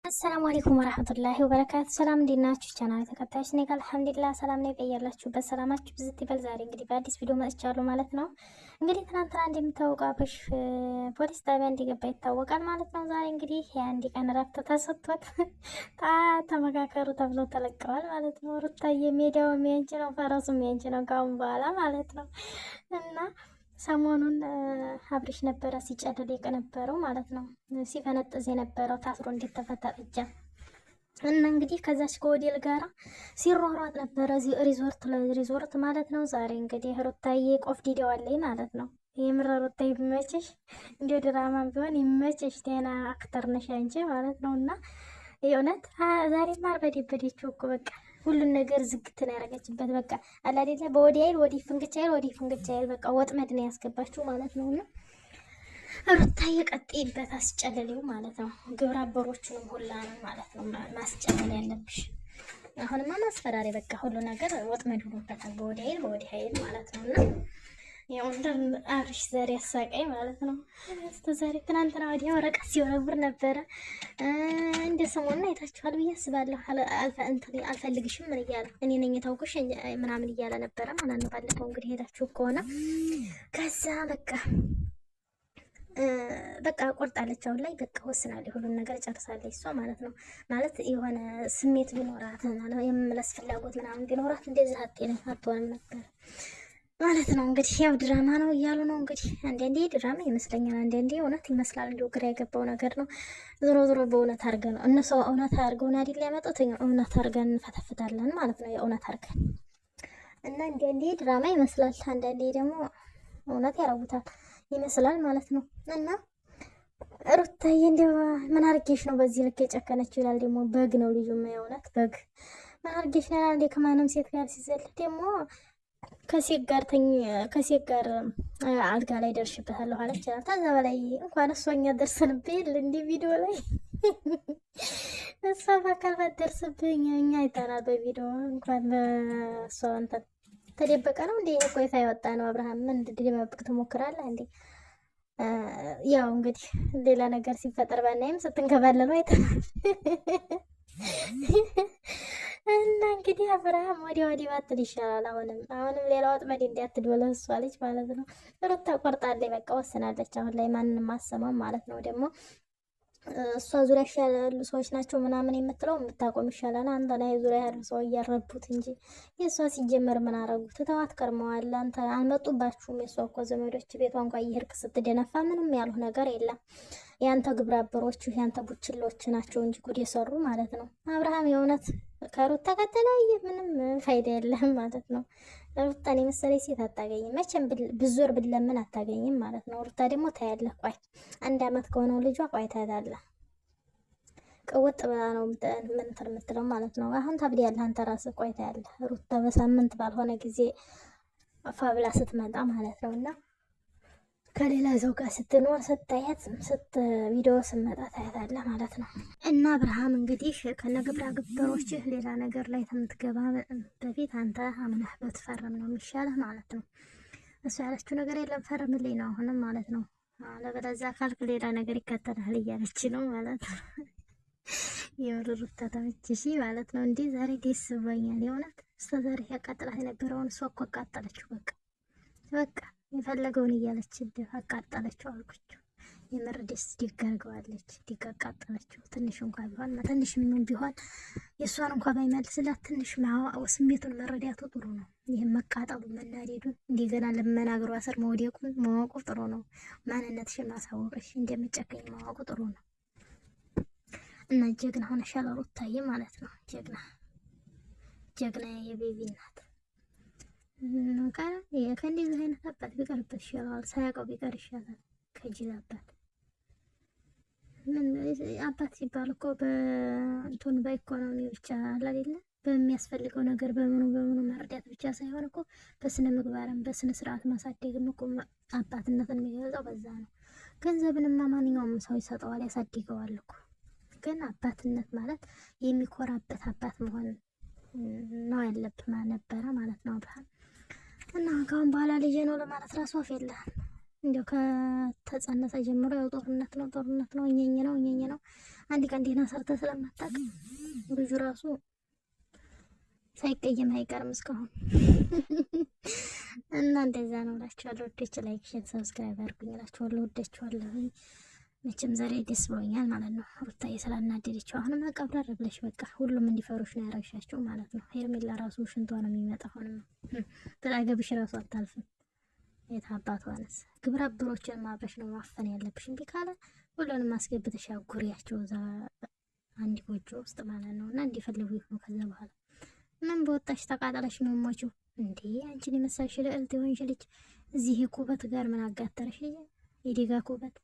አሰላሙ አለይኩም ወራህመቱላሂ ወበረካቱ። ሰላም እንዴት ናችሁ? ቻናል ተከታዮች ነኝ አልሐምዱሊላህ ሰላም ነኝ። በያላችሁበት ሰላማችሁ ብዝት ይበል። ዛሬ እንግዲህ በአዲስ ቪዲዮ መጥቻለሁ ማለት ነው። እንግዲህ ትናንትና እንደሚታወቀው አብርሽ ፖሊስ ጣቢያ እንዲገባ ይታወቃል ማለት ነው። ዛሬ እንግዲህ የአንድ ቀን እረፍት ተሰጥቶት ተመካከሩ ተብሎ ተለቀዋል ማለት ነው። ሩታዬ ሜዳው የሚያንቺ ነው፣ ፈረሱ የሚያንቺ ነው ካሁን በኋላ ማለት ነው። እና ሰሞኑን አብርሽ ነበረ ሲጨልል የነበረው ማለት ነው። ሲፈነጥዝ የነበረው ታስሮ እንዴት ተፈታ ጥጃ እና እንግዲህ ከዛች ከወዴል ጋራ ሲሯሯጥ ነበረ ሪዞርት ለሪዞርት ማለት ነው። ዛሬ እንግዲህ ሩታዬ ቆፍ ዲዲዋለኝ ማለት ነው። የምር ሩታዬ ይመችሽ፣ እንዲሁ ድራማ ቢሆን ይመችሽ። ጤና አክተር ነሽ አንቺ ማለት ነው። እና የእውነት ዛሬ ማር በደበደችው እኮ በቃ ሁሉን ነገር ዝግትን ያደረገችበት በቃ አላዴላ በወዲያይል ወዲ ፍንግቻይል ወዲ ፍንግቻይል በቃ ወጥመድ ነው ያስገባችሁ ማለት ነው። እና ሩታዬ ቀጥይበት አስጨለሌው ማለት ነው። ግብረ አበሮቹንም ሁላ ነው ማለት ነው ማስጨለል ያለብሽ። አሁንማ ማስፈራሪ በቃ ሁሉ ነገር ወጥመድ ሆኖበታል በወዲያይል በወዲያይል ማለት ነው። እና ያው እንደ አብርሽ ዛሬ ያሳቀኝ ማለት ነው። ዛሬ ትናንትና ወዲያ ወረቀት ሲወረውር ነበረ። እንደ ሰሞኑን አይታችኋል ብዬ አስባለሁ። አልፈልግሽም ምን እያለ እኔ ነኝ የታውኩሽ ምናምን እያለ ነበረ ማለት ነው። ባለፈው እንግዲህ ሄዳችሁ ከሆነ ከዛ በቃ ቆርጣለች። አሁን ላይ በቃ ወስናለች፣ ሁሉን ነገር ጨርሳለች እሷ ማለት ነው። ማለት የሆነ ስሜት ቢኖራት የመመለስ ፍላጎት ምናምን ቢኖራት እንደዚህ አትሆንም ነበር ማለት ነው። እንግዲህ ያው ድራማ ነው እያሉ ነው እንግዲህ። አንዳንዴ ድራማ ይመስለኛል፣ አንዳንዴ እውነት ይመስላል። እንዲሁ ግራ የገባው ነገር ነው። ዞሮ ዞሮ በእውነት አድርገን ነው እነሱ እውነት አድርገውን አይደል ያመጡት፣ እውነት አድርገን እንፈተፍታለን ማለት ነው። የእውነት አድርገን እና አንዳንዴ ድራማ ይመስላል፣ አንዳንዴ ደግሞ እውነት ያረጉታል ይመስላል ማለት ነው። እና ሩታዬ እንደው ምን አድርጌሽ ነው በዚህ ልክ የጨከነችው ይላል። ደግሞ በግ ነው ልጁ፣ የእውነት በግ ምን አድርጌሽ ነው እንዴ? ከማንም ሴት ጋር ሲዘል ደግሞ ከሴት ጋር አልጋ ላይ ደርሽበታለሁ አለች ይችላል። ከዛ በላይ እንኳን እሷኛ ደርሰንብኝ እንዲህ ቪዲዮ ላይ እሷ በአካል ባትደርስብኝ እኛ አይተናል በቪዲዮ እንኳን በእሷ እንትን ተደበቀ ነው እንዴ እኮ ይፋ የወጣ ነው። አብርሃም ምን እንድትደባብቅ ትሞክራለህ እንዴ? ያው እንግዲህ ሌላ ነገር ሲፈጠር ባናይም ስትንከባለሉ አይተናል። እና እንግዲህ አብርሃም ወዲህ ባትል ይሻላል። አሁንም ሌላ ወጥመድ እንዲያትድወለ እሷ ልጅ ማለት ነው። ሩታ ቆርጣለች፣ በቃ ወስናለች። አሁን ላይ ማንንም አሰማም ማለት ነው። ደግሞ እሷ ዙሪያ ያሉ ሰዎች ናቸው ምናምን የምትለው የምታቆም ይሻላል። አንተ ላይ ዙሪያ ያሉ ሰው እያረቡት እንጂ የእሷ ሲጀመር ምን አረጉ? ትተዋት ከርመዋል። አንተ አልመጡባችሁም። የእሷ እኮ ዘመዶች ቤቷ እንኳ እየሄድክ ስትደነፋ ምንም ያሉህ ነገር የለም። ያንተ ግብረ አበሮቹ ያንተ ቡችሎች ናቸው እንጂ ጉድ የሰሩ ማለት ነው። አብርሃም የእውነት ከሩታ ከተለያየ ምንም ፋይዳ የለም ማለት ነው። ሩታን የመሰለኝ ሴት አታገኝም መቼም፣ ብዙር ብለምን አታገኝም ማለት ነው። ሩታ ደግሞ ታያለህ፣ ቆይ 1 አመት ከሆነው ልጇ ቆይ ታያለህ። ቅውጥ ብላ ነው ምንትር የምትለው ማለት ነው። አሁን ታብዲያለህ አንተ ራስህ፣ ቆይ ታያለህ። ሩታ በሳምንት ባልሆነ ጊዜ ፋብላ ስትመጣ ማለት ነው። እና ከሌላ ሰው ጋር ስትኖር ስታያት ቪዲዮ ስመጣ ታያታለህ ማለት ነው። እና አብርሃም እንግዲህ ከነግብረ አበሮችህ ሌላ ነገር ላይ ከምትገባ በፊት አንተ አምነህ ብትፈርም ነው የሚሻልህ ማለት ነው። እሱ ያለችው ነገር የለም ፈርምልኝ ነው አሁንም ማለት ነው። ለበለዚያ ካልክ ሌላ ነገር ይከተላል እያለች ነው ማለት ነው። የምርሩታ ተመችሽ ማለት ነው። እንዲህ ዛሬ ደስ ብሎኛል የእውነት። እስከ ዛሬ ያቃጥላት የነበረውን እሷ እኮ አቃጠለችው። በቃ የፈለገውን እያለች አቃጠለችው አልኩችው። የምር ደስ ዲጋርገዋለች፣ ዲጋቃጠለችው። ትንሽ እንኳን ቢሆን ትንሽ ምን ቢሆን የእሷን እንኳን ባይመልስላት ትንሽ ስሜቱን መረዳቱ ጥሩ ነው። ይህም መቃጠሉ መናደዱን እንደገና ለመናገሩ ስር መውደቁን ማወቁ ጥሩ ነው። ማንነትሽን ማሳወቅሽ እንደምጨከኝ ማወቁ ጥሩ ነው። እና ጀግና ሆነሻል ሩታዬ ማለት ነው። ጀግና የቤቢ እናት ከእንደዚህ አይነት አባት ቢቀርበት ይሻላል። ሳያውቀው ቢቀር ይሻላል ከጅል አባት። ምን አባት ሲባል እኮ በእንትን በኢኮኖሚ ብቻ አይደለ፣ በሚያስፈልገው ነገር በምኑ መርዳት ብቻ ሳይሆን እኮ በስነ ምግባርም በስነ ስርዓት ማሳደግም እኮ አባትነትን የሚገልጸው በዛ ነው። ገንዘብንማ ማንኛውም ሰው ይሰጠዋል፣ ያሳድገዋል እኮ። ግን አባትነት ማለት የሚኮራበት አባት መሆን ነው ያለብህ ነበረ ማለት ነው አብርሃም። እና ካሁን በኋላ ልጄ ነው ለማለት ራሱ አፍ የለህም። እንዲያው ከተጸነሰ ጀምሮ ያው ጦርነት ነው እኘኝ ነው። አንድ ቀን ደህና ሰርተ ስለማታውቅ ልጁ ራሱ ሳይቀየም አይቀርም እስካሁን። እና እንደዛ ነው እላችኋለሁ። ወዶች ላይክ፣ ሼር፣ ሰብስክራይብ አድርጉኝ እላችኋለሁ። ወዳችኋለሁ። መቼም ዛሬ ደስ ብሎኛል ማለት ነው። ሩታዬ ስላናደደችው አሁንም አቀብራር ብለሽ በቃ ሁሉም እንዲፈሩሽ ነው ያረግሻቸው ማለት ነው። ሄርሜላ ራሱ ሽንቷ ነው የሚመጣ። አሁንም ተጣገብሽ ራሱ አታልፍም። የት አባቷንስ ግብረ አበሮችን ማብረሽ ነው ማፈን ያለብሽ። እምቢ ካለ ሁሉንም አስገብተሽ አጉሪያቸው እዛ አንድ ጎጆ ውስጥ ማለት ነው። እና እንዲፈልጉ ይሁኑ። ከዛ በኋላ ምን በወጣሽ ተቃጠለሽ ነው ሞችው እንዴ? አንቺን የመሳሽ ልዕልት የሆንሽ ልጅ እዚህ ኩበት ጋር ምን አጋተረሽ? የዴጋ ኩበት